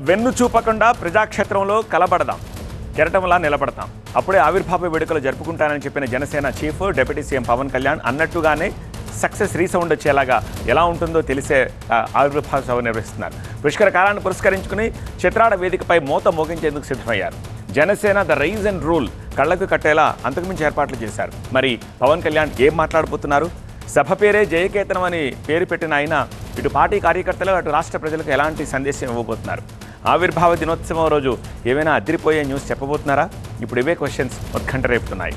వెన్ను చూపకుండా ప్రజాక్షేత్రంలో కలబడదాం, కెరటంలా నిలబడతాం, అప్పుడే ఆవిర్భావ వేడుకలు జరుపుకుంటానని చెప్పిన Janasena chief deputy CM Pawan Kalyan అన్నట్టుగానే సక్సెస్ రీసౌండ్ వచ్చేలాగా ఎలా ఉంటుందో తెలిసే ఆవిర్భావ సభ నిర్వహిస్తున్నారు. పుష్కర కాలాన్ని పురస్కరించుకుని చిత్రాడ వేదికపై మోత మోగించేందుకు సిద్ధమయ్యారు. Janasena the rise and rule కళ్లకు కట్టేలా అంతకుమించి ఏర్పాట్లు చేశారు. మరి పవన్ కళ్యాణ్ ఏం మాట్లాడబోతున్నారు? సభ పేరే జయకేతనం అని పేరు పెట్టిన ఆయన ఇటు పార్టీ కార్యకర్తలు అటు రాష్ట్ర ప్రజలకు ఎలాంటి సందేశం ఇవ్వబోతున్నారు? ఆవిర్భావ దినోత్సవం రోజు ఏమైనా అదిరిపోయే న్యూస్ చెప్పబోతున్నారా? ఇప్పుడు ఇవే క్వశ్చన్స్ ఉత్కంఠ రేపుతున్నాయి.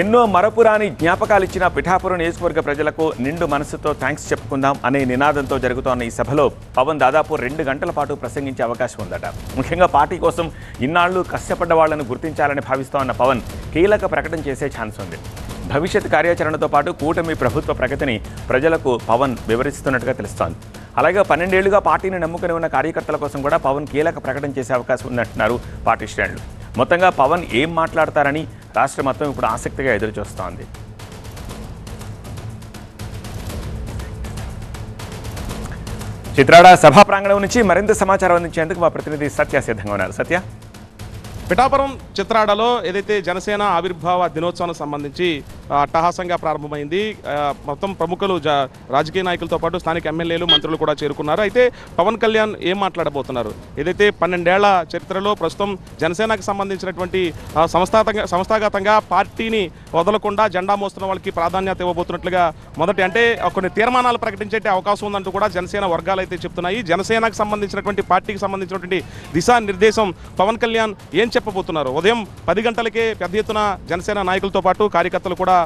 ఎన్నో మరపురాని జ్ఞాపకాలు ఇచ్చిన పిఠాపురం నియోజకవర్గ ప్రజలకు నిండు మనసుతో థ్యాంక్స్ చెప్పుకుందాం అనే నినాదంతో జరుగుతోన్న ఈ సభలో పవన్ దాదాపు 2 గంటల పాటు ప్రసంగించే అవకాశం ఉందట. ముఖ్యంగా పార్టీ కోసం ఇన్నాళ్లు కష్టపడ్డ వాళ్లను గుర్తించాలని భావిస్తోన్న పవన్ కీలక ప్రకటన చేసే ఛాన్స్ ఉంది. భవిష్యత్ కార్యాచరణతో పాటు కూటమి ప్రభుత్వ ప్రగతిని ప్రజలకు పవన్ వివరిస్తున్నట్టుగా తెలుస్తోంది. అలాగే 12 ఏళ్లుగా పార్టీని నమ్ముకుని ఉన్న కార్యకర్తల కోసం కూడా పవన్ కీలక ప్రకటన చేసే అవకాశం ఉందంటున్నారు పార్టీ శ్రేణులు. మొత్తంగా పవన్ ఏం మాట్లాడతారని రాష్ట్రం మొత్తం ఇప్పుడు ఆసక్తిగా ఎదురుచూస్తోంది. చిత్రాడ సభా ప్రాంగణం నుంచి మరింత సమాచారం అందించేందుకు మా ప్రతినిధి సత్య సిద్ధంగా ఉన్నారు. సత్య, పిఠాపురం చిత్రాడలో ఏదైతే జనసేన ఆవిర్భావ దినోత్సవానికి సంబంధించి అట్టహాసంగా ప్రారంభమైంది. మొత్తం ప్రముఖులు రాజకీయ నాయకులతో పాటు స్థానిక ఎమ్మెల్యేలు మంత్రులు కూడా చేరుకున్నారు. అయితే పవన్ కళ్యాణ్ ఏం ఏదైతే 12 ఏళ్ల చరిత్రలో ప్రస్తుతం జనసేనకు సంబంధించినటువంటి సంస్థాగతంగా పార్టీని వదలకుండా జెండా మోస్తున్న వాళ్ళకి ప్రాధాన్యత ఇవ్వబోతున్నట్లుగా మొదటి అంటే కొన్ని తీర్మానాలు ప్రకటించే అవకాశం ఉందంటూ కూడా జనసేన వర్గాలు అయితే చెప్తున్నాయి. జనసేనకు సంబంధించినటువంటి పార్టీకి సంబంధించినటువంటి దిశానిర్దేశం పవన్ కళ్యాణ్ ఏం చెప్పబోతున్నారు? ఉదయం 10 గంటలకే పెద్ద ఎత్తున జనసేన నాయకులతో పాటు కార్యకర్తలు కూడా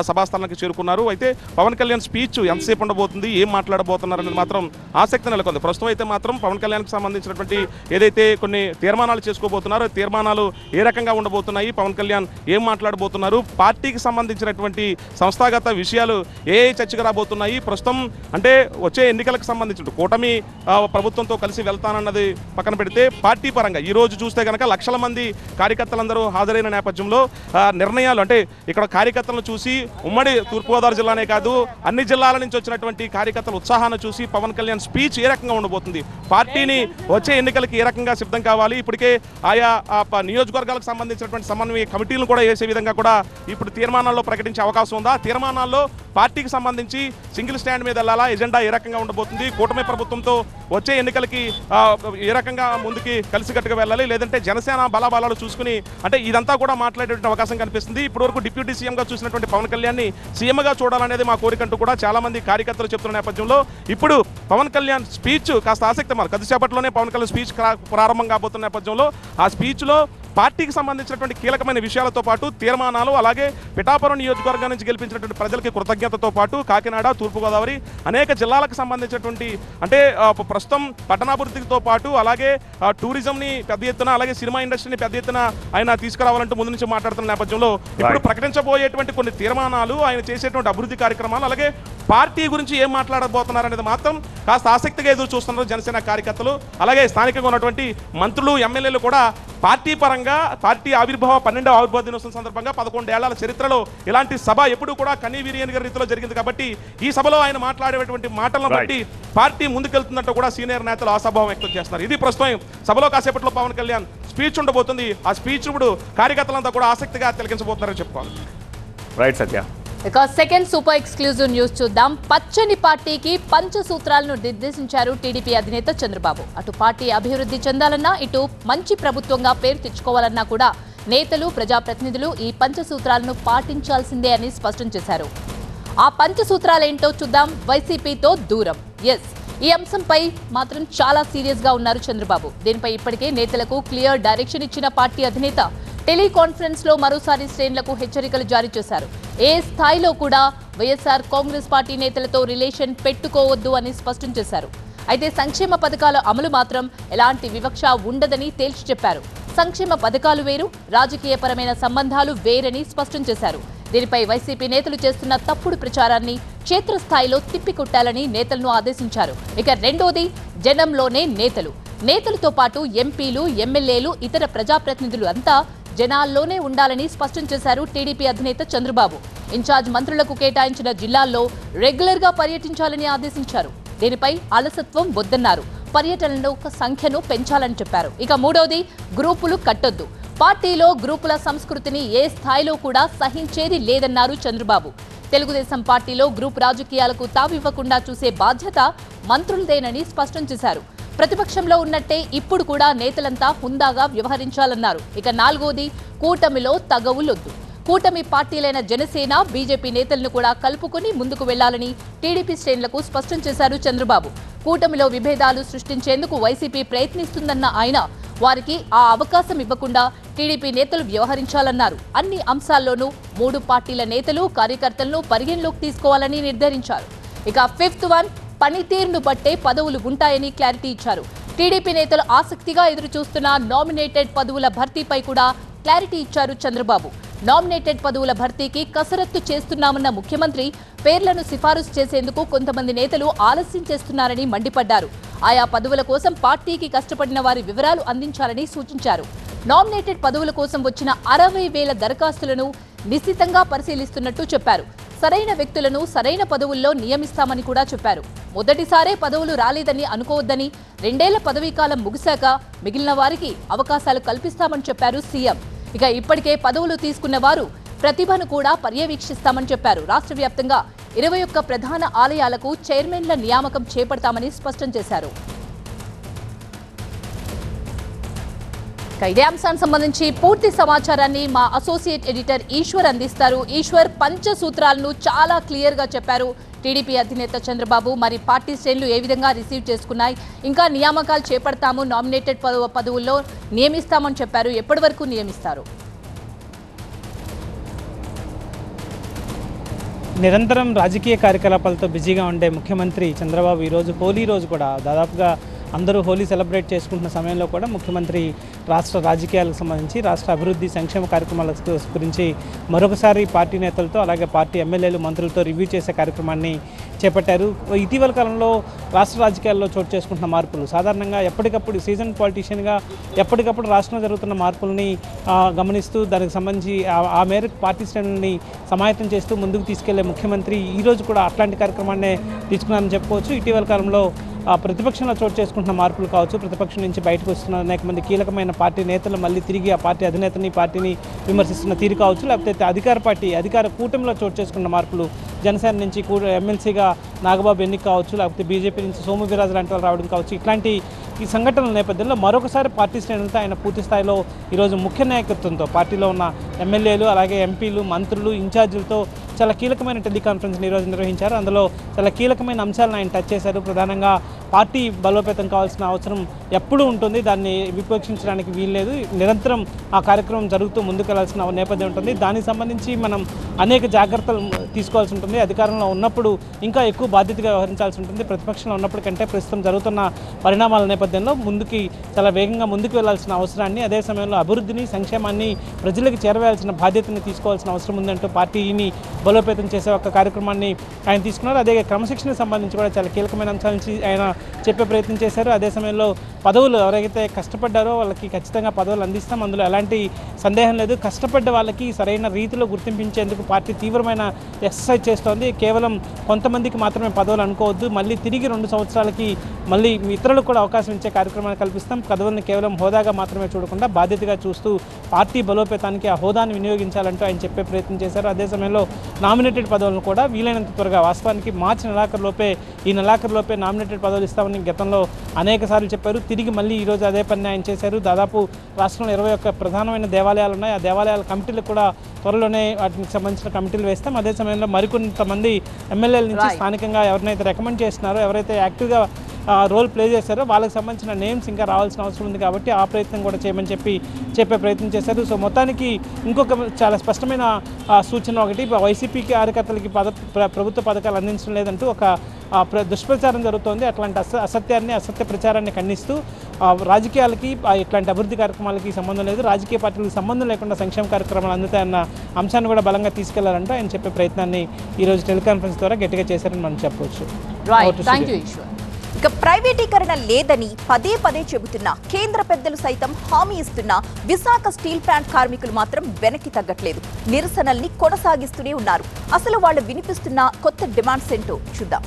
సభాస్థానానికి చేరుకున్నారు. అయితే పవన్ కళ్యాణ్ స్పీచ్ ఎంతసేపు ఉండబోతుంది, ఏం మాట్లాడబోతున్నారు అనేది మాత్రం ఆసక్తి నెలకొంది. ప్రస్తుతం అయితే మాత్రం పవన్ కళ్యాణ్కి సంబంధించినటువంటి ఏదైతే కొన్ని తీర్మానాలు చేసుకోబోతున్నారో తీర్మానాలు ఏ రకంగా ఉండబోతున్నాయి, పవన్ కళ్యాణ్ ఏం మాట్లాడబోతున్నారు, పార్టీకి సంబంధించినటువంటి సంస్థాగత విషయాలు ఏ చర్చకు రాబోతున్నాయి, ప్రస్తుతం అంటే వచ్చే ఎన్నికలకు సంబంధించిన కూటమి ప్రభుత్వంతో కలిసి వెళ్తానన్నది పక్కన పెడితే పార్టీ పరంగా ఈ రోజు చూస్తే కనుక లక్షల మంది కార్యకర్తలందరూ హాజరైన నేపథ్యంలో నిర్ణయాలు అంటే ఇక్కడ కార్యకర్తలను చూసి ఉమ్మడి తూర్పుగోదావరి జిల్లానే కాదు అన్ని జిల్లాల నుంచి వచ్చినటువంటి కార్యకర్తల ఉత్సాహాన్ని చూసి పవన్ కళ్యాణ్ స్పీచ్ ఏ రకంగా ఉండబోతుంది, పార్టీని వచ్చే ఎన్నికలకి ఏ రకంగా సిద్ధం కావాలి, ఇప్పటికే ఆయా నియోజకవర్గాలకు సంబంధించినటువంటి సమన్వయ కమిటీలను కూడా వేసే విధంగా కూడా ఇప్పుడు తీర్మానాల్లో ప్రకటించే అవకాశం ఉందా, తీర్మానాల్లో పార్టీకి సంబంధించి సింగిల్ స్టాండ్ మీద వెళ్ళాలా, ఎజెండా ఏ రకంగా ఉండబోతుంది, కూటమి ప్రభుత్వంతో వచ్చే ఎన్నికలకి ఏ రకంగా ముందుకి కలిసికట్టుగా వెళ్ళాలి, లేదంటే జనసేన బలాబలాలు చూసుకుని అంటే ఇదంతా కూడా మాట్లాడేటువంటి అవకాశం కనిపిస్తుంది. ఇప్పటివరకు డిప్యూటీ సీఎంగా చూసినటువంటి పవన్ కళ్యాణ్ని సీఎంగా చూడాలనేది మా కోరికంటూ కూడా చాలా మంది కార్యకర్తలు చెప్తున్న నేపథ్యంలో ఇప్పుడు పవన్ కళ్యాణ్ స్పీచ్ కాస్త ఆసక్తి కొద్దిసేపట్లోనే పవన్ కళ్యాణ్ స్పీచ్ ప్రారంభం కాబోతున్న నేపథ్యంలో ఆ స్పీచ్లో పార్టీకి సంబంధించినటువంటి కీలకమైన విషయాలతో పాటు తీర్మానాలు, అలాగే పిఠాపురం నియోజకవర్గం నుంచి గెలిపించినటువంటి ప్రజలకి కృతజ్ఞతతో పాటు కాకినాడ, తూర్పుగోదావరి అనేక జిల్లాలకు సంబంధించినటువంటి అంటే ప్రస్తుతం పట్టణాభివృద్ధితో పాటు అలాగే టూరిజంని పెద్ద ఎత్తున అలాగే సినిమా ఇండస్ట్రీని పెద్ద ఎత్తున ఆయన తీసుకురావాలంటూ ముందు నుంచి మాట్లాడుతున్న నేపథ్యంలో ఇప్పుడు ప్రకటించబోయేటువంటి కొన్ని తీర్మానాలు, ఆయన చేసేటువంటి అభివృద్ధి కార్యక్రమాలు, అలాగే పార్టీ గురించి ఏం మాట్లాడబోతున్నారు అనేది మాత్రం కాస్త ఆసక్తిగా ఎదురు చూస్తున్నారు జనసేన కార్యకర్తలు. అలాగే స్థానికంగా ఉన్నటువంటి మంత్రులు, ఎమ్మెల్యేలు కూడా పార్టీ పరంగా పార్టీ ఆవిర్భావ 12వ ఆవిర్భావ దినోత్సవం సందర్భంగా 11 ఏళ్ల చరిత్రలో ఇలాంటి సభ ఎప్పుడు కూడా కనీవిరియని రీతిలో జరిగింది కాబట్టి ఈ సభలో ఆయన మాట్లాడేటువంటి మాటలను బట్టి పార్టీ ముందుకెళ్తున్నట్టు కూడా సీనియర్ నేతలు ఆశాభావం వ్యక్తం చేస్తున్నారు. ఇది ప్రస్తుతం సభలో కాసేపట్లో పవన్ కళ్యాణ్ స్పీచ్ ఉండబోతుంది. ఆ స్పీచ్ ఇప్పుడు కార్యకర్తలంతా కూడా ఆసక్తిగా తిలకించబోతున్నారని చెప్పుకోవాలి. రైట్ సత్య. ఇక సెకండ్ సూపర్ ఎక్స్క్లూజివ్ న్యూస్ చూద్దాం. పచ్చని పార్టీకి పంచసూత్రాలను నిర్దేశించారు టీడీపీ అధినేత చంద్రబాబు. అటు పార్టీ అభివృద్ధి చెందాలన్నా, ఇటు మంచి ప్రభుత్వంగా పేరు తెచ్చుకోవాలన్నా కూడా నేతలు, ప్రజాప్రతినిధులు ఈ పంచసూత్రాలను పాటించాల్సిందే అని స్పష్టం చేశారు. ఆ పంచసూత్రాలేంటో చూద్దాం. వైసీపీతో దూరం. ఈ అంశంపై మాత్రం చాలా సీరియస్ గా ఉన్నారు చంద్రబాబు. దీనిపై ఇప్పటికే నేతలకు క్లియర్ డైరెక్షన్ ఇచ్చిన పార్టీ అధినేత టెలికాన్ఫరెన్స్ లో మరోసారి శ్రేణులకు హెచ్చరికలు జారీ చేశారు. ఏ స్థాయిలో కూడా వైఎస్ఆర్ కాంగ్రెస్ పార్టీ నేతలతో రిలేషన్ పెట్టుకోవద్దు అని స్పష్టం చేశారు. అయితే సంక్షేమ పథకాల అమలు మాత్రం ఎలాంటి వివక్ష ఉండదని తేల్చి చెప్పారు. సంక్షేమ పథకాలు వేరు, రాజకీయపరమైన సంబంధాలు వేరని స్పష్టం చేశారు. దీనిపై వైసీపీ నేతలు చేస్తున్న తప్పుడు ప్రచారాన్ని క్షేత్రస్థాయిలో తిప్పికొట్టాలని నేతలను ఆదేశించారు. ఇక రెండోది జనంలోనే నేతలతో పాటు ఎంపీలు, ఎమ్మెల్యేలు, ఇతర ప్రజాప్రతినిధులు అంతా జనాల్లోనే ఉండాలని స్పష్టం చేశారు టీడీపీ అధినేత చంద్రబాబు. ఇన్ఛార్జ్ మంత్రులకు కేటాయించిన జిల్లాల్లో రెగ్యులర్ గా పర్యటించాలని ఆదేశించారు. దీనిపై అలసత్వం వద్దన్నారు. పర్యటనల సంఖ్యను పెంచాలని చెప్పారు. ఇక మూడోది గ్రూపులు కట్టొద్దు. పార్టీలో గ్రూపుల సంస్కృతిని ఏ స్థాయిలో కూడా సహించేది లేదన్నారు చంద్రబాబు. తెలుగుదేశం పార్టీలో గ్రూప్ రాజకీయాలకు తావివ్వకుండా చూసే బాధ్యత మంత్రులదేనని స్పష్టం చేశారు. ప్రతిపక్షంలో ఉన్నట్టే ఇప్పుడు కూడా నేతలంతా హుందాగా వ్యవహరించాలన్నారు. ఇక నాలుగోది కూటమిలో తగవులొద్దు. కూటమి పార్టీలైన జనసేన, బీజేపీ నేతలను కూడా కలుపుకుని ముందుకు వెళ్లాలని టీడీపీ శ్రేణులకు స్పష్టం చేశారు చంద్రబాబు. కూటమిలో విభేదాలు సృష్టించేందుకు వైసీపీ ప్రయత్నిస్తుందన్న ఆయన వారికి ఆ అవకాశం ఇవ్వకుండా టీడీపీ నేతలు వ్యవహరించాలన్నారు. అన్ని అంశాల్లోనూ మూడు పార్టీల నేతలు, కార్యకర్తలను పరిగణలోకి తీసుకోవాలని నిర్ధారించారు. ఇక ఫిఫ్త్ వన్, పనితీరును బట్టే పదవులు ఉంటాయని క్లారిటీ ఇచ్చారు. టీడీపీ నేతలు ఆసక్తిగా ఎదురుచూస్తున్న నామినేటెడ్ పదవుల భర్తీపై కూడా క్లారిటీ ఇచ్చారు చంద్రబాబు. నామినేటెడ్ పదవుల భర్తీకి కసరత్తు చేస్తున్నామన్న ముఖ్యమంత్రి పేర్లను సిఫారసు చేసేందుకు కొంతమంది నేతలు ఆలస్యం చేస్తున్నారని మండిపడ్డారు. ఆయా పదవుల కోసం పార్టీకి కష్టపడిన వారి వివరాలు అందించాలని సూచించారు. నామినేటెడ్ పదవుల కోసం వచ్చిన 60,000 దరఖాస్తులను నిశితంగా పరిశీలిస్తున్నట్టు చెప్పారు. సరైన వ్యక్తులను సరైన పదవుల్లో నియమిస్తామని కూడా చెప్పారు. మొదటిసారే పదవులు రాలేదని అనుకోవద్దని, 2 ఏళ్ల పదవీకాలం ముగిశాక మిగిలిన వారికి అవకాశాలు కల్పిస్తామని చెప్పారు సీఎం. ఇక ఇప్పటికే పదవులు తీసుకున్న వారు ప్రతిభను కూడా పర్యవేక్షిస్తామని చెప్పారు. రాష్ట్ర వ్యాప్తంగా 21 ప్రధాన ఆలయాలకు చైర్మన్ల నియామకం చేపడతామని స్పష్టం చేశారు. ఇదే అంశానికి సంబంధించి పూర్తి సమాచారాన్ని మా అసోసియేట్ ఎడిటర్ ఈశ్వర్ అందిస్తారు. ఈశ్వర్, పంచసూత్రాలను చాలా క్లియర్ గా చెప్పారు టీడీపీ అధినేత చంద్రబాబు. మరి పార్టీ శ్రేణులు ఏ విధంగా రిసీవ్ చేసుకున్నాయి? ఇంకా నియామకాలు చేపడతాము, నామినేటెడ్ పదవుల్లో నియమిస్తామని చెప్పారు. ఎప్పటి వరకు నియమిస్తారు? నిరంతరం రాజకీయ కార్యకలాపాలతో బిజీగా ఉండే ముఖ్యమంత్రి చంద్రబాబు ఈరోజు హోలీ రోజు కూడా దాదాపుగా అందరూ హోలీ సెలబ్రేట్ చేసుకుంటున్న సమయంలో కూడా ముఖ్యమంత్రి రాష్ట్ర రాజకీయాలకు సంబంధించి, రాష్ట్ర అభివృద్ధి సంక్షేమ కార్యక్రమాల గురించి మరొకసారి పార్టీ నేతలతో, అలాగే పార్టీ ఎమ్మెల్యేలు, మంత్రులతో రివ్యూ చేసే కార్యక్రమాన్ని చేపట్టారు. ఇటీవల కాలంలో రాష్ట్ర రాజకీయాల్లో చోటు చేసుకుంటున్న మార్పులు, సాధారణంగా ఎప్పటికప్పుడు సీజన్ పాలిటీషియన్గా ఎప్పటికప్పుడు రాష్ట్రంలో జరుగుతున్న మార్పులని గమనిస్తూ దానికి సంబంధించి ఆ మేరకు పార్టీ శ్రేణుల్ని సమాయత్తం చేస్తూ ముందుకు తీసుకెళ్లే ముఖ్యమంత్రి ఈరోజు కూడా అట్లాంటి కార్యక్రమాన్నే తీసుకున్నారని చెప్పుకోవచ్చు. ఇటీవల కాలంలో ప్రతిపక్షంలో చోటు చేసుకుంటున్న మార్పులు కావచ్చు, ప్రతిపక్షం నుంచి బయటకు వస్తున్న అనేక మంది కీలకమైన పార్టీ నేతలు మళ్ళీ తిరిగి ఆ పార్టీ అధినేతని, పార్టీని విమర్శిస్తున్న తీరు కావచ్చు, లేకపోతే అధికార కూటమిలో చోటు చేసుకున్న మార్పులు, జనసేన నుంచి ఎమ్మెల్సీగా నాగబాబు ఎన్నిక కావచ్చు, లేకపోతే బీజేపీ నుంచి సోము వీర్రాజు లాంటి వాళ్ళు రావడం కావచ్చు, ఇట్లాంటి ఈ సంఘటనల నేపథ్యంలో మరొకసారి పార్టీ శ్రేణులతో ఆయన పూర్తి స్థాయిలో ఈరోజు ముఖ్య నాయకత్వంతో పార్టీలో ఉన్న ఎమ్మెల్యేలు, అలాగే ఎంపీలు, మంత్రులు, ఇన్ఛార్జీలతో చాలా కీలకమైన టెలికాన్ఫరెన్స్ని ఈరోజు నిర్వహించారు. అందులో చాలా కీలకమైన అంశాలను ఆయన టచ్ చేశారు. ప్రధానంగా పార్టీ బలోపేతం కావాల్సిన అవసరం ఎప్పుడూ ఉంటుంది, దాన్ని విపేక్షించడానికి వీల్లేదు. నిరంతరం ఆ కార్యక్రమం జరుగుతూ ముందుకు వెళ్లాల్సిన నేపథ్యం ఉంటుంది. దానికి సంబంధించి మనం అనేక జాగ్రత్తలు తీసుకోవాల్సి ఉంటుంది. అధికారంలో ఉన్నప్పుడు ఇంకా ఎక్కువ బాధ్యతగా వ్యవహరించాల్సి ఉంటుంది. ప్రతిపక్షంలో ఉన్నప్పుడు కంటే ప్రస్తుతం జరుగుతున్న పరిణామాల నేపథ్యంలో చాలా వేగంగా ముందుకు వెళ్లాల్సిన అవసరాన్ని, అదే సమయంలో అభివృద్ధిని, సంక్షేమాన్ని ప్రజలకు చేరవేయాల్సిన బాధ్యతని తీసుకోవాల్సిన అవసరం ఉందంటూ పార్టీని బలోపేతం చేసే ఒక కార్యక్రమాన్ని ఆయన తీసుకున్నారు. అదే క్రమశిక్షణకు సంబంధించి కూడా చాలా కీలకమైన అంశాల నుంచి ఆయన చెప్పే ప్రయత్నం చేశారు. అదే సమయంలో పదవులు ఎవరైతే కష్టపడ్డారో వాళ్ళకి ఖచ్చితంగా పదవులు అందిస్తాం, అందులో ఎలాంటి సందేహం లేదు. కష్టపడ్డ వాళ్ళకి సరైన రీతిలో గుర్తింపించేందుకు పార్టీ తీవ్రమైన ఎక్సర్సైజ్ చేస్తోంది. కేవలం కొంతమందికి మాత్రమే పదవులు అనుకోవద్దు, మళ్ళీ తిరిగి 2 సంవత్సరాలకి మళ్ళీ ఇతరులకు కూడా అవకాశం ఇచ్చే కార్యక్రమాన్ని కల్పిస్తాం. పదవులను కేవలం హోదాగా మాత్రమే చూడకుండా బాధ్యతగా చూస్తూ పార్టీ బలోపేతానికి ఆ హోదాను వినియోగించాలంటూ ఆయన చెప్పే ప్రయత్నం చేశారు. అదే సమయంలో నామినేటెడ్ పదవులను కూడా వీలైనంత త్వరగా, వాస్తవానికి మార్చి నెలాఖరులోపే నామినేటెడ్ పదవులు ఇస్తామని గతంలో అనేక సార్లు చెప్పారు. తిరిగి మళ్ళీ ఈరోజు అదే పని ఆయన చేశారు. దాదాపు రాష్ట్రంలో 21 ప్రధానమైన దేవాలయాలు ఉన్నాయి. ఆ దేవాలయాల కమిటీలకు కూడా త్వరలోనే వాటికి సంబంధించిన కమిటీలు వేస్తాం. అదే సమయంలో మరికొంతమంది ఎమ్మెల్యేల నుంచి స్థానికంగా ఎవరినైతే రికమెండ్ చేస్తున్నారో, ఎవరైతే యాక్టివ్గా రోల్ ప్లే చేశారో వాళ్ళకి సంబంధించిన నేమ్స్ ఇంకా రావాల్సిన అవసరం ఉంది. కాబట్టి ఆ ప్రయత్నం కూడా చేయమని చెప్పే ప్రయత్నం చేశారు. సో మొత్తానికి ఇంకొక చాలా స్పష్టమైన సూచన ఒకటి, వైసీపీ కార్యకర్తలకి ప్రభుత్వ పథకాలు అందించడం లేదంటూ ఒక దుష్ప్రచారం జరుగుతోంది. అట్లాంటి అసత్య ప్రచారాన్ని ఖండిస్తూ రాజకీయాలకి, ఇట్లాంటి అభివృద్ధి కార్యక్రమాలకి సంబంధం లేదు, రాజకీయ పార్టీలకు సంబంధం లేకుండా సంక్షేమ కార్యక్రమాలు అందుతాయన్న అంశాన్ని కూడా బలంగా తీసుకెళ్లారంటూ ఆయన చెప్పే ప్రయత్నాన్ని ఈరోజు టెలికాన్ఫరెన్స్ ద్వారా గట్టిగా చేశారని మనం చెప్పవచ్చు. ఇక ప్రైవేటీకరణ లేదని పదే చెబుతున్న కేంద్ర పెద్దలు సైతం హామీ ఇస్తున్న విశాఖ స్టీల్ ప్లాంట్ కార్మికులు మాత్రం వెనక్కి తగ్గట్లేదు. నిరసనల్ని కొనసాగిస్తూనే ఉన్నారు. అసలు వాళ్ళు వినిపిస్తున్న కొత్త డిమాండ్స్ ఏంటో చూద్దాం.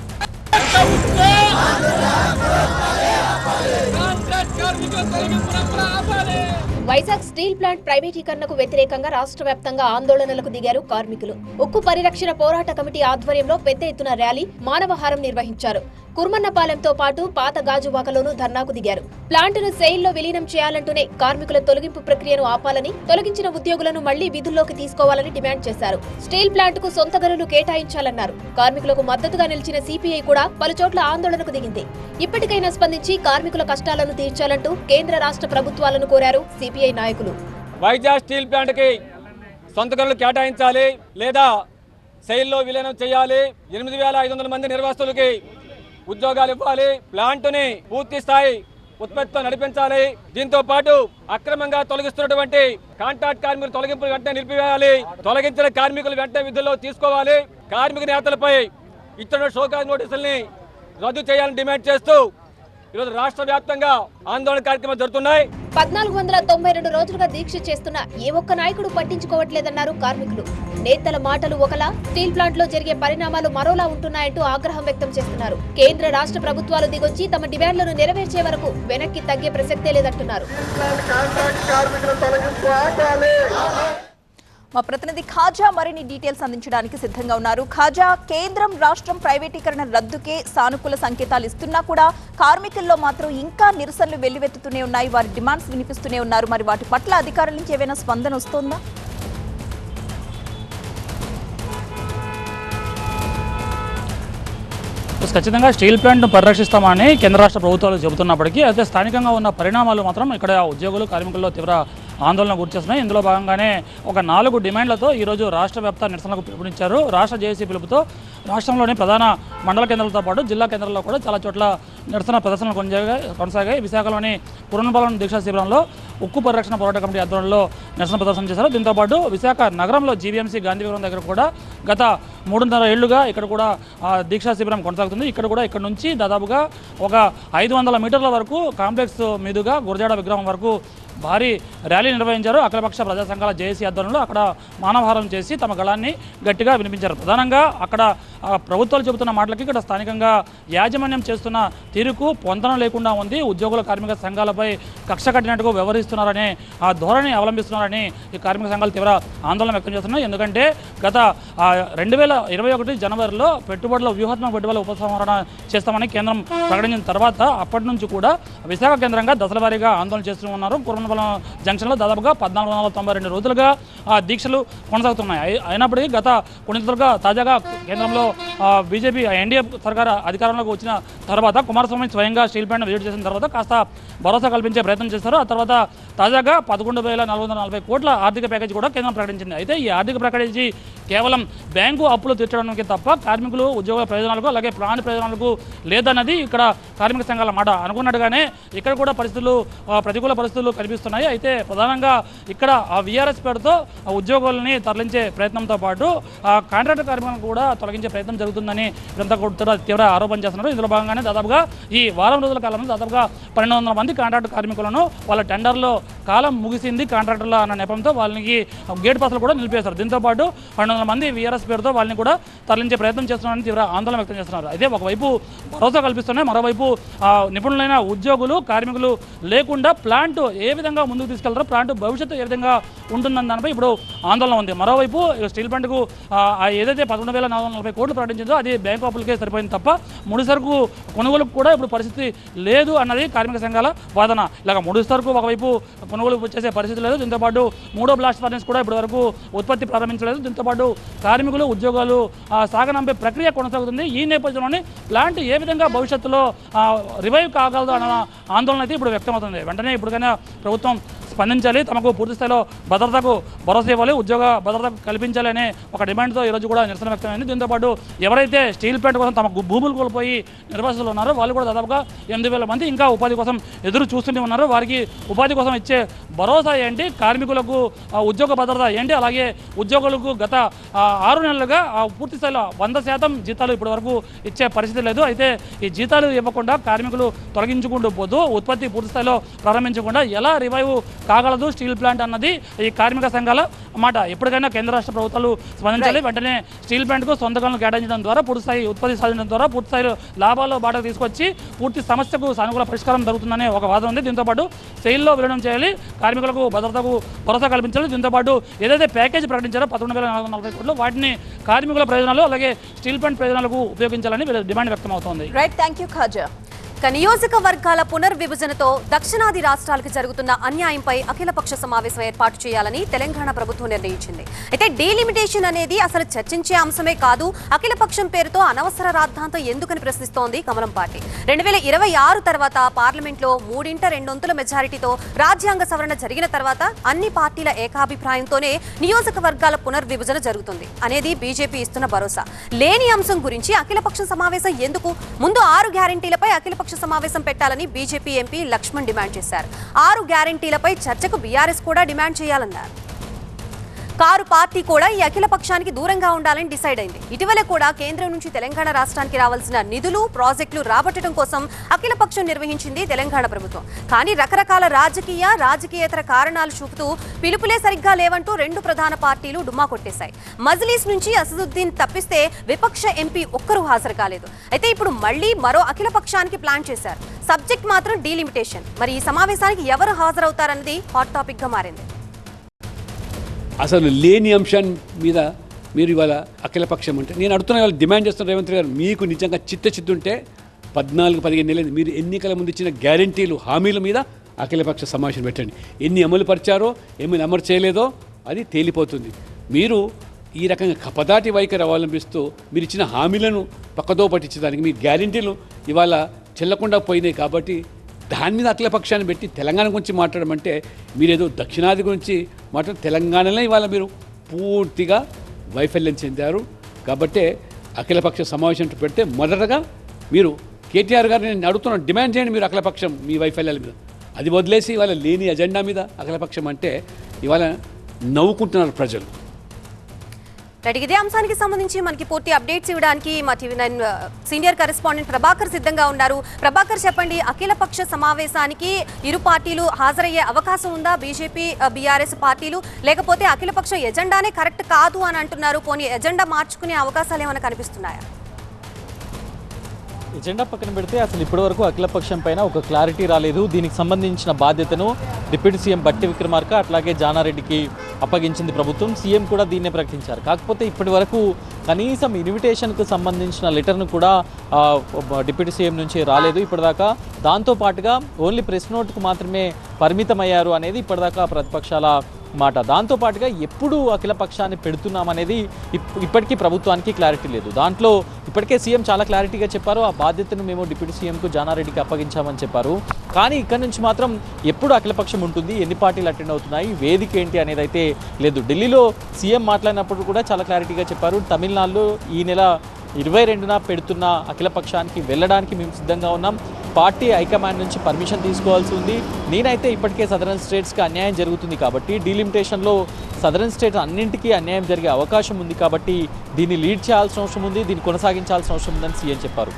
వైజాగ్ స్టీల్ ప్లాంట్ ప్రైవేటీకరణకు వ్యతిరేకంగా రాష్ట్ర వ్యాప్తంగా ఆందోళనలకు దిగారు కార్మికులు. ఉక్కు పరిరక్షణ పోరాట కమిటీ ఆధ్వర్యంలో పెద్ద ఎత్తున ర్యాలీ, మానవహారం నిర్వహించారు. కుర్మన్నపాలెంతో పాటు పాత గాజువాకలోనూ ధర్నాకు దిగారు. ప్లాంటును సెయిల్లో విలీనం చేయాలంటూనే కార్మికుల తొలగింపు ప్రక్రియను ఆపాలని, తొలగించిన ఉద్యోగులను మళ్లీ విధుల్లోకి తీసుకోవాలని డిమాండ్ చేశారు. స్టీల్ ప్లాంట్కు సొంత గనులు కేటాయించాలన్నారు. కార్మికులకు మద్దతుగా నిలిచిన సిపిఐ కూడా పలుచోట్ల ఆందోళనకు దిగింది. ఇప్పటికైనా స్పందించి కార్మికుల కష్టాలను తీర్చాలంటూ కేంద్ర రాష్ట్ర ప్రభుత్వాలను కోరారు సిపిఐ నాయకులు. వైజాగ్ స్టీల్ ప్లాంట్కి సొంత గనులు కేటాయించాలి లేదా సెయిల్లో విలీనం చేయాలి. 8,500 మంది నిర్వాసితులకి ఉద్యోగాలు ఇవ్వాలి. ప్లాంటుని పూర్తి స్థాయి ఉత్పత్తితో నడిపించాలి. దీంతో పాటు అక్రమంగా తొలగిస్తున్నటువంటి కాంట్రాక్ట్ కార్మికులు తొలగింపులు వెంటనే నిలిపివేయాలి. తొలగించిన కార్మికులు వెంటనే విధుల్లో తీసుకోవాలి. కార్మిక నేతలపై ఇచ్చిన షోకాజ్ నోటీసుల్ని రద్దు చేయాలని డిమాండ్ చేస్తూ ఈరోజు రాష్ట్ర వ్యాప్తంగా ఆందోళన కార్యక్రమాలు జరుగుతున్నాయి. 1492 రోజులుగా దీక్ష చేస్తున్న ఏ ఒక్క నాయకుడు పట్టించుకోవట్లేదన్నారు కార్మికులు. నేతల మాటలు ఒకలా, స్టీల్ ప్లాంట్ లో జరిగే పరిణామాలు మరోలా ఉంటున్నాయంటూ ఆగ్రహం వ్యక్తం చేస్తున్నారు. కేంద్ర రాష్ట్ర ప్రభుత్వాలు దిగొచ్చి తమ డిమాండ్లను నెరవేర్చే వరకు వెనక్కి తగ్గే ప్రసక్తే లేదంటున్నారు. మా ప్రతినిధి ఖాజా మరిన్ని డీటెయిల్స్ అందించడానికి సిద్ధంగా ఉన్నారు. ఖాజా, కేంద్రం రాష్ట్రం ప్రైవేటీకరణ రద్దుకే సానుకూల సంకేతాలు ఇస్తున్నా కూడా కార్మికుల్లో మాత్రం ఇంకా నిరసనలు వెల్లువెత్తుతూనే ఉన్నాయి. వారి డిమాండ్స్ వినిపిస్తూనే ఉన్నారు. మరి వాటి పట్ల అధికారుల నుంచి ఏమైనా స్పందన వస్తోందా? ఖచ్చితంగా స్టీల్ ప్లాంట్ను పరిరక్షిస్తామని కేంద్ర రాష్ట్ర ప్రభుత్వాలు చెబుతున్నప్పటికీ అయితే స్థానికంగా ఉన్న పరిణామాలు మాత్రం ఇక్కడ ఉద్యోగులు కార్మికుల్లో తీవ్ర ఆందోళన గురిచేస్తున్నాయి. ఇందులో భాగంగానే ఒక 4 డిమాండ్లతో ఈరోజు రాష్ట్ర వ్యాప్త నిరసనలకు పిలుపునిచ్చారు. రాష్ట్ర జేఏసీ పిలుపుతో రాష్ట్రంలోని ప్రధాన మండల కేంద్రాలతో పాటు జిల్లా కేంద్రాల్లో కూడా చాలా చోట్ల నిరసన ప్రదర్శనలు కొనసాగాయి. విశాఖలోని కుర్మన్నపాలెం దీక్షా శిబిరంలో ఉక్కు పరిరక్షణ పోరాట కమిటీ ఆధ్వర్యంలో నిరసన ప్రదర్శన చేశారు. దీంతోపాటు విశాఖ నగరంలో జీవీఎంసీ గాంధీ విగ్రహం దగ్గర కూడా గత 3.5 ఏళ్లుగా ఇక్కడ కూడా దీక్షా శిబిరం కొనసాగుతుంది. ఇక్కడ నుంచి దాదాపుగా ఒక 500 మీటర్ల వరకు కాంప్లెక్స్ మీదుగా గురజాడ విగ్రహం వరకు భారీ ర్యాలీ నిర్వహించారు. అఖిలపక్ష ప్రజా సంఘాల జేఏసీ ఆధ్వర్యంలో అక్కడ మానవహారం చేసి తమ గళాన్ని గట్టిగా వినిపించారు. ప్రధానంగా అక్కడ ప్రభుత్వాలు చెబుతున్న మాటలకి ఇక్కడ స్థానికంగా యాజమాన్యం చేస్తున్న తీరుకు పొందన లేకుండా ఉంది. ఉద్యోగుల కార్మిక సంఘాలపై కక్ష కట్టినట్టుగా వ్యవహరిస్తున్నారని ఆ ధోరణి అవలంబిస్తున్నారని ఈ కార్మిక సంఘాలు తీవ్ర ఆందోళన వ్యక్తం చేస్తున్నాయి. ఎందుకంటే గత 2021 జనవరిలో పెట్టుబడుల వ్యూహాత్మక పెట్టుబడుల ఉపసంహరణ చేస్తామని కేంద్రం ప్రకటించిన తర్వాత అప్పటి నుంచి కూడా విశాఖ కేంద్రంగా దశల వారీగా ఆందోళన చేస్తూ ఉన్నారు. కుర్మన్నపాలెం జంక్షన్లో దాదాపుగా 1492 రోజులుగా దీక్షలు కొనసాగుతున్నాయి. అయినప్పటికీ గత కొన్ని రోజులుగా తాజాగా కేంద్రంలో బీజేపీ ఎన్డీఏ సర్కార్ అధికారంలోకి వచ్చిన తర్వాత కుమారస్వామి స్వయంగా స్టీల్ ప్లాంట్ విజిట్ చేసిన తర్వాత కాస్త భరోసా కల్పించే ప్రయత్నం చేశారు. ఆ తర్వాత తాజాగా 11,440 కోట్ల ఆర్థిక ప్యాకేజీ కూడా కేంద్రం ప్రకటించింది. అయితే ఈ ఆర్థిక ప్యాకేజీ కేవలం బ్యాంకు అప్పులు తీర్చడానికి తప్ప కార్మికులు ఉద్యోగుల ప్రయోజనాలకు అలాగే ప్రాణ ప్రయోజనాలకు లేదన్నది ఇక్కడ కార్మిక సంఘాల మాట. అనుకున్నట్టుగానే ఇక్కడ కూడా ప్రతికూల పరిస్థితులు కనిపిస్తున్నాయి. అయితే ప్రధానంగా ఇక్కడ ఆ వీఆర్ఎస్ పేరుతో ఉద్యోగులని తరలించే ప్రయత్నంతో పాటు కాంట్రాక్ట్ కార్మికులను కూడా తొలగించే ప్రయత్నం జరుగుతుందని ఇదంతా కూడా తీవ్ర ఆరోపణ చేస్తున్నారు. ఇందులో భాగంగానే దాదాపుగా ఈ వారం రోజుల కాలంలో దాదాపుగా 1200 మంది కాంట్రాక్ట్ కార్మికులను వాళ్ళ టెండర్లో కాలం ముగిసింది కాంట్రాక్టర్ల అన్న నెపంతో వాళ్ళకి గేట్ పాసులు కూడా నిలిపేశారు. దీంతోపాటు 1200 మంది వీఆర్ఎస్ పేరుతో వాళ్ళని కూడా తరలించే ప్రయత్నం చేస్తున్నారని తీవ్ర ఆందోళన వ్యక్తం చేస్తున్నారు. అయితే ఒకవైపు భరోసా కల్పిస్తున్నాయి, మరోవైపు నిపుణులైన ఉద్యోగులు కార్మికులు లేకుండా ప్లాంట్ ఏ విధంగా ముందుకు తీసుకెళ్తారో ప్లాంట్ భవిష్యత్తు ఏ విధంగా ఉంటుందని దానిపై ఇప్పుడు ఆందోళన ఉంది. మరోవైపు స్టీల్ ప్లాంట్కు ఏదైతే 11,440 కోట్లు ప్రకటించిందో అది బ్యాంకు అప్పులకే సరిపోయింది తప్ప ముడి సరుకు కొనుగోలుకు కూడా ఇప్పుడు పరిస్థితి లేదు అన్నది కార్మిక సంఘాల వాదన. ఇలాగ ముడి సరుకు ఒకవైపు కొనుగోలు చేసే పరిస్థితి లేదు. దీంతోపాటు 3వ బ్లాస్ట్ ఫర్నెస్ కూడా ఇప్పటి వరకు ఉత్పత్తి ప్రారంభించలేదు. దీంతోపాటు కార్మికులు ఉద్యోగాలు సాగనంపే ప్రక్రియ కొనసాగుతుంది. ఈ నేపథ్యంలోనే ప్లాంట్ ఏ విధంగా భవిష్యత్తులో రివైవ్ కాగలదు అన్న ఆందోళన అయితే ఇప్పుడు వ్యక్తమవుతుంది. వెంటనే ఇప్పటికైనా ప్రభుత్వం స్పందించాలి, తమకు పూర్తి స్థాయిలో భద్రతకు భరోసా ఇవ్వాలి, ఉద్యోగ భద్రత కల్పించాలి అనే ఒక డిమాండ్తో ఈరోజు కూడా నిరసన వ్యక్తమైంది. దీంతోపాటు ఎవరైతే స్టీల్ ప్లాంట్ కోసం తమ భూములు కోల్పోయి నిర్వాసితులు ఉన్నారో వాళ్ళు కూడా దాదాపుగా 8,000 మంది ఇంకా ఉపాధి కోసం ఎదురు చూస్తూనే ఉన్నారు. వారికి ఉపాధి కోసం ఇచ్చే భరోసా ఏంటి, కార్మికులకు ఉద్యోగ భద్రత ఏంటి, అలాగే ఉద్యోగులకు గత 6 నెలలుగా పూర్తి స్థాయిలో 100% జీతాలు ఇప్పటి వరకు ఇచ్చే పరిస్థితి లేదు. అయితే ఈ జీతాలు ఇవ్వకుండా కార్మికులు తొలగించుకుంటూ పోతూ ఉత్పత్తి పూర్తి స్థాయిలో ప్రారంభించకుండా ఎలా రివైవ్ కాగలదు స్టీల్ ప్లాంట్ అన్నది ఈ కార్మిక సంఘాల మాట. ఎప్పటికైనా కేంద్ర రాష్ట్ర ప్రభుత్వాలు స్పందించాలి. వెంటనే స్టీల్ ప్లాంట్కు సొంత గనులు కేటాయించడం ద్వారా పూర్తిస్థాయి ఉత్పత్తి సాధించడం ద్వారా పూర్తిస్థాయిలో లాభాలు బాటకు తీసుకొచ్చి పూర్తి సమస్యకు సానుకూల పరిష్కారం జరుగుతుందనే ఒక వాదన ఉంది. దీంతోపాటు సెయిల్లో విలీనం చేయాలి, కార్మికులకు భద్రతకు భరోసా కల్పించాలి. దీంతోపాటు ఏదైతే ప్యాకేజీ ప్రకటించారో 11,440 కోట్లు వాటిని కార్మికుల ప్రయోజనాలు అలాగే స్టీల్ ప్లాంట్ ప్రయోజనాలకు ఉపయోగించాలని డిమాండ్ వ్యక్తం అవుతోంది. Right, thank you Khaja. నియోజకవర్గాల పునర్విభజనతో దక్షిణాది రాష్ట్రాలకు జరుగుతున్న అన్యాయంపై అఖిలపక్ష సమావేశం ఏర్పాటు చేయాలని తెలంగాణ ప్రభుత్వం నిర్ణయించింది. అయితే డీలిమిటేషన్ అనేది అసలు చర్చించే అంశమే కాదు, అఖిలపక్షం పేరుతో అనవసర రాద్ధాంతం ఎందుకని ప్రశ్నిస్తోంది కమలం పార్టీ. 2026 తర్వాత పార్లమెంట్లో 3/2 మెజారిటీతో రాజ్యాంగ సవరణ జరిగిన తర్వాత అన్ని పార్టీల ఏకాభిప్రాయంతోనే నియోజకవర్గాల పునర్విభజన జరుగుతుంది అనేది బీజేపీ ఇస్తున్న భరోసా. లేని అంశం గురించి అఖిలపక్షం సమావేశం ఎందుకు? ముందు 6 గ్యారెంటీలపై అఖిలపక్ష సమావేశం పెట్టాలని బీజేపీ ఎంపీ లక్ష్మణ్ డిమాండ్ చేశారు. 6 గ్యారెంటీలపై చర్చకు బీఆర్ఎస్ కూడా డిమాండ్ చేయాలన్నారు. కారు పార్టీ కూడా ఈ అఖిల పక్షానికి దూరంగా ఉండాలని డిసైడ్ అయింది. ఇటీవల కూడా కేంద్రం నుంచి తెలంగాణ రాష్ట్రానికి రావాల్సిన నిధులు, ప్రాజెక్టులు రాబట్టడం కోసం అఖిల పక్షం నిర్వహించింది తెలంగాణ ప్రభుత్వం. కానీ రకరకాల రాజకీయేతర కారణాలు చూపుతూ పిలుపులే సరిగ్గా లేవంటూ 2 ప్రధాన పార్టీలు డుమ్మా కొట్టేశాయి. మజ్లీస్ నుంచి అసదుద్దీన్ తప్పిస్తే విపక్ష ఎంపీ ఒక్కరూ హాజరు కాలేదు. అయితే ఇప్పుడు మళ్లీ మరో అఖిల పక్షానికి ప్లాన్ చేశారు. సబ్జెక్ట్ మాత్రం డీలిమిటేషన్. మరి ఈ సమావేశానికి ఎవరు హాజరవుతారన్నది హాట్ టాపిక్ గా మారింది. అసలు లేని అంశం మీద మీరు ఇవాళ అఖిలపక్షం అంటే నేను అడుగుతున్నా, ఇవాళ డిమాండ్ చేస్తున్న రేవంత్ గారు, మీకు నిజంగా చిత్తశుద్ధి 14-15 నెలలు మీరు ఎన్నికల ముందు ఇచ్చిన గ్యారంటీలు, హామీల మీద అఖిలపక్ష సమావేశం పెట్టండి. ఎన్ని అమలు పరిచారో, ఎన్ని అమలు చేయలేదో అది తేలిపోతుంది. మీరు ఈ రకంగా కపదాటి వైఖరి అవలంబిస్తూ మీరు ఇచ్చిన హామీలను పక్కదో పట్టించడానికి మీ గ్యారంటీలు ఇవాళ చెల్లకుండా పోయినాయి. కాబట్టి దాని మీద అఖిలపక్షాన్ని పెట్టి తెలంగాణ గురించి మాట్లాడమంటే మీరేదో దక్షిణాది గురించి తెలంగాణలో ఇవాళ మీరు పూర్తిగా వైఫల్యం చెందారు. కాబట్టే అఖిలపక్ష సమావేశం పెడితే మొదటగా మీరు కేటీఆర్ గారిని నేను అడుగుతున్నాను, డిమాండ్ చేయండి మీరు అఖిలపక్షం మీ వైఫల్యాల మీద. అది వదిలేసి ఇవాళ లేని ఎజెండా మీద అఖిలపక్షం అంటే ఇవాళ నవ్వుకుంటున్నారు ప్రజలు. ఇదే అంశానికి సంబంధించి మనకి పూర్తి అప్డేట్స్ ఇవ్వడానికి మా TV9 సీనియర్ కరెస్పాండెంట్ ప్రభాకర్ సిద్ధంగా ఉన్నారు. ప్రభాకర్, చెప్పండి, అఖిలపక్ష సమావేశానికి ఇరు పార్టీలు హాజరయ్యే అవకాశం ఉందా? బీజేపీ, బీఆర్ఎస్ పార్టీలు, లేకపోతే అఖిలపక్ష ఎజెండానే కరెక్ట్ కాదు అని అంటున్నారు. పోనీ ఎజెండా మార్చుకునే అవకాశాలు ఏమైనా కనిపిస్తున్నాయా? ఎజెండా పక్కన పెడితే అసలు ఇప్పటివరకు అఖిలపక్షం పైన ఒక క్లారిటీ రాలేదు. దీనికి సంబంధించిన బాధ్యతను డిప్యూటీ సీఎం బట్టి విక్రమార్క అట్లాగే జానారెడ్డికి అప్పగించింది ప్రభుత్వం. సీఎం కూడా దీన్నే ప్రకటించారు. కాకపోతే ఇప్పటి వరకు కనీసం ఇన్విటేషన్కు సంబంధించిన లెటర్ను కూడా డిప్యూటీ సీఎం నుంచి రాలేదు ఇప్పటిదాకా. దాంతోపాటుగా ఓన్లీ ప్రెస్ నోట్కు మాత్రమే పరిమితమయ్యారు అనేది ఇప్పటిదాకా ప్రతిపక్షాల మాట. దాంతోపాటుగా ఎప్పుడు అఖిలపక్షాన్ని పెడుతున్నామనేది ఇప్పటికీ ప్రభుత్వానికి క్లారిటీ లేదు. దాంట్లో ఇప్పటికే సీఎం చాలా క్లారిటీగా చెప్పారు, ఆ బాధ్యతను మేము డిప్యూటీ సీఎంకు జానారెడ్డికి అప్పగించామని చెప్పారు. కానీ ఇక్కడ నుంచి మాత్రం ఎప్పుడు అఖిలపక్షం ఉంటుంది, ఎన్ని పార్టీలు అటెండ్ అవుతున్నాయి, వేదిక ఏంటి అనేది అయితే లేదు. ఢిల్లీలో సీఎం మాట్లాడినప్పుడు కూడా చాలా క్లారిటీగా చెప్పారు, తమిళనాడులో ఈ నెల 22న పెడుతున్న అఖిలపక్షానికి వెళ్ళడానికి మేము సిద్ధంగా ఉన్నాం. పార్టీ హైకమాండ్ నుంచి పర్మిషన్ తీసుకోవాల్సి ఉంది. నేనైతే ఇప్పటికే సదరన్ స్టేట్స్కి అన్యాయం జరుగుతుంది కాబట్టి డీలిమిటేషన్లో సదరన్ స్టేట్ అన్నింటికీ అన్యాయం జరిగే అవకాశం ఉంది కాబట్టి దీన్ని లీడ్ చేయాల్సిన అవసరం ఉంది, దీన్ని కొనసాగించాల్సిన అవసరం ఉందని సీఎం చెప్పారు.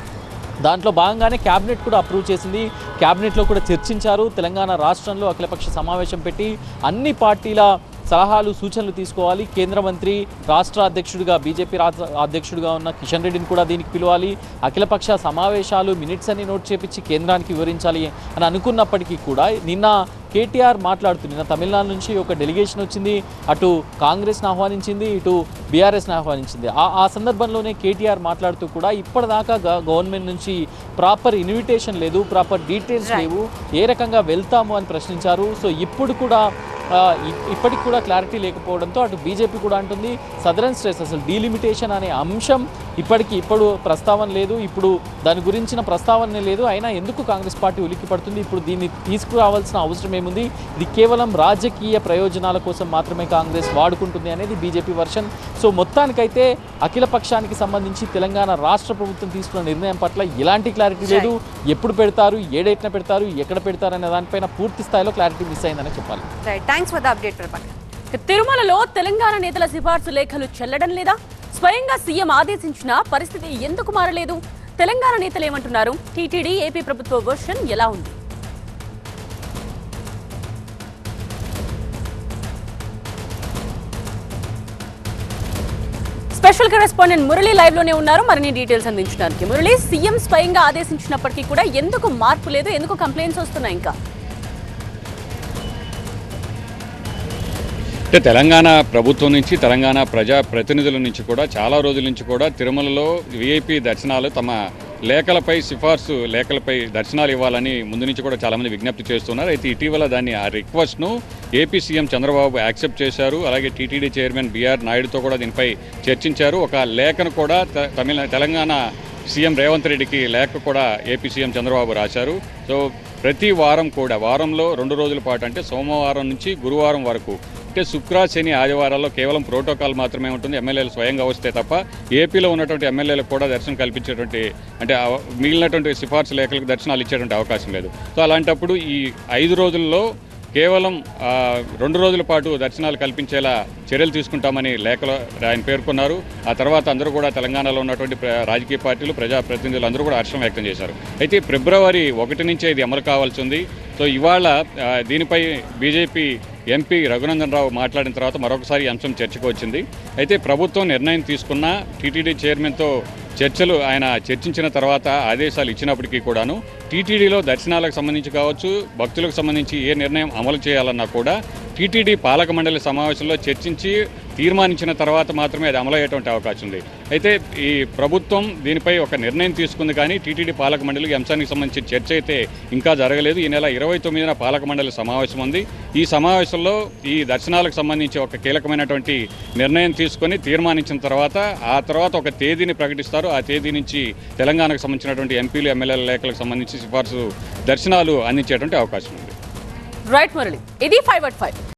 దాంట్లో భాగంగానే క్యాబినెట్ కూడా అప్రూవ్ చేసింది. క్యాబినెట్లో కూడా చర్చించారు. తెలంగాణ రాష్ట్రంలో అఖిలపక్ష సమావేశం పెట్టి అన్ని పార్టీల సలహాలు, సూచనలు తీసుకోవాలి. కేంద్ర మంత్రి, రాష్ట్ర అధ్యక్షుడిగా, బీజేపీ రాష్ట్ర అధ్యక్షుడిగా ఉన్న కిషన్ రెడ్డిని కూడా దీనికి పిలవాలి. అఖిలపక్ష సమావేశాలు మినిట్స్ అన్ని నోట్ చేపించి కేంద్రానికి వివరించాలి అని అనుకున్నప్పటికీ కూడా నిన్న కేటీఆర్ మాట్లాడుతూ, నిన్న తమిళనాడు నుంచి ఒక డెలిగేషన్ వచ్చింది. అటు కాంగ్రెస్ని ఆహ్వానించింది, ఇటు బీఆర్ఎస్ని ఆహ్వానించింది. ఆ సందర్భంలోనే కేటీఆర్ మాట్లాడుతూ కూడా ఇప్పటిదాకా గవర్నమెంట్ నుంచి ప్రాపర్ ఇన్విటేషన్ లేదు, ప్రాపర్ డీటెయిల్స్ లేవు, ఏ రకంగా వెళ్తాము అని ప్రశ్నించారు. సో ఇప్పటికి కూడా క్లారిటీ లేకపోవడంతో అటు బీజేపీ కూడా అంటుంది సదరన్ స్టేట్స్ అసలు డీలిమిటేషన్ అనే అంశం ఇప్పుడు ప్రస్తావన లేదు, ఇప్పుడు దాని గురించిన ప్రస్తావన లేదు. అయినా ఎందుకు కాంగ్రెస్ పార్టీ ఉలిక్కి పడుతుంది? ఇప్పుడు దీన్ని తీసుకురావాల్సిన అవసరం ఏముంది? ఇది కేవలం రాజకీయ ప్రయోజనాల కోసం మాత్రమే కాంగ్రెస్ వాడుకుంటుంది అనేది బీజేపీ వర్షన్. సో మొత్తానికైతే అఖిలపక్షానికి సంబంధించి తెలంగాణ రాష్ట్ర ప్రభుత్వం తీసుకున్న నిర్ణయం పట్ల ఎలాంటి క్లారిటీ లేదు. ఎప్పుడు పెడతారు, ఏ డేట్న పెడతారు, ఎక్కడ పెడతారు అనే దానిపైన పూర్తి స్థాయిలో క్లారిటీ మిస్ అయిందని చెప్పాలి. తిరుమలలో తెలంగాణ నేతల సిఫార్సు లేఖలు చెల్లడం లేదా? స్వయంగా సీఎం ఆదేశించిన పరిస్థితి ఎందుకు మారలేదు? తెలంగాణ నేతలు ఏమంటున్నారు? టీటీడీ, ఏపీ ప్రభుత్వ వర్షన్ ఎలా ఉంది? స్పెషల్ కరెస్పాండెంట్ మురళి లైవ్ లోనే ఉన్నారు మరిన్ని డీటెయిల్స్ అందించడానికి. మురళి, సీఎం స్వయంగా ఆదేశించినప్పటికీ కూడా ఎందుకు మార్పు లేదు, ఎందుకు కంప్లైంట్స్ వస్తున్నాయి ఇంకా? అంటే తెలంగాణ ప్రభుత్వం నుంచి, తెలంగాణ ప్రజా ప్రతినిధుల నుంచి కూడా చాలా రోజుల నుంచి కూడా తిరుమలలో విఐపి దర్శనాలు తమ లేఖలపై దర్శనాలు ఇవ్వాలని ముందు నుంచి కూడా చాలామంది విజ్ఞప్తి చేస్తున్నారు. అయితే ఇటీవల ఆ రిక్వెస్ట్ను ఏపీ సీఎం చంద్రబాబు యాక్సెప్ట్ చేశారు. అలాగే టీటీడీ చైర్మన్ బీఆర్ నాయుడుతో కూడా దీనిపై చర్చించారు. ఒక లేఖను కూడా తెలంగాణ సీఎం రేవంత్ రెడ్డికి లేఖ కూడా ఏపీ సీఎం చంద్రబాబు రాశారు. సో ప్రతి వారం కూడా వారంలో 2 రోజుల పాటు అంటే సోమవారం నుంచి గురువారం వరకు అంటే శుక్ర, శని, ఆదివారాల్లో కేవలం ప్రోటోకాల్ మాత్రమే ఉంటుంది. ఎమ్మెల్యేలు స్వయంగా వస్తే తప్ప ఏపీలో ఉన్నటువంటి ఎమ్మెల్యేలకు కూడా దర్శనం కల్పించేటువంటి అంటే మిగిలినటువంటి సిఫార్సు లేఖలకు దర్శనాలు ఇచ్చేటువంటి అవకాశం లేదు. సో అలాంటప్పుడు ఈ 5 రోజుల్లో కేవలం 2 రోజుల పాటు దర్శనాలు కల్పించేలా చర్యలు తీసుకుంటామని లేఖలో ఆయన పేర్కొన్నారు. ఆ తర్వాత అందరూ కూడా తెలంగాణలో ఉన్నటువంటి రాజకీయ పార్టీలు, ప్రజాప్రతినిధులు అందరూ కూడా హర్షం వ్యక్తం చేశారు. అయితే ఫిబ్రవరి 1 నుంచే ఇది అమలు కావాల్సి ఉంది. సో ఇవాళ దీనిపై బీజేపీ ఎంపీ రఘునందన్ రావు మాట్లాడిన తర్వాత మరొకసారి ఈ అంశం చర్చకు వచ్చింది. అయితే ప్రభుత్వం నిర్ణయం తీసుకున్న టీటీడీ చైర్మన్తో ఆయన చర్చించిన తర్వాత ఆదేశాలు ఇచ్చినప్పటికీ కూడాను టీటీడీలో దర్శనాలకు సంబంధించి కావచ్చు, భక్తులకు సంబంధించి ఏ నిర్ణయం అమలు చేయాలన్నా కూడా టీటీడీ పాలక మండలి సమావేశంలో చర్చించి తీర్మానించిన తర్వాత మాత్రమే అది అమలయ్యేటువంటి అవకాశం ఉంది. అయితే ఈ ప్రభుత్వం దీనిపై ఒక నిర్ణయం తీసుకుంది, కానీ టీటీడీ పాలక మండలి అంశానికి సంబంధించి చర్చ అయితే ఇంకా జరగలేదు. ఈ నెల 29న పాలక మండలి సమావేశం ఉంది. ఈ సమావేశంలో ఈ దర్శనాలకు సంబంధించి ఒక కీలకమైనటువంటి నిర్ణయం తీసుకొని తీర్మానించిన తర్వాత ఆ తర్వాత ఒక తేదీని ప్రకటిస్తారు. ఆ తేదీ నుంచి తెలంగాణకు సంబంధించినటువంటి ఎంపీలు, ఎమ్మెల్యేల లేఖలకు సంబంధించి సిఫార్సు దర్శనాలు అందించేటువంటి అవకాశం ఉంది. రైట్ మురళి, ఇది 5/5.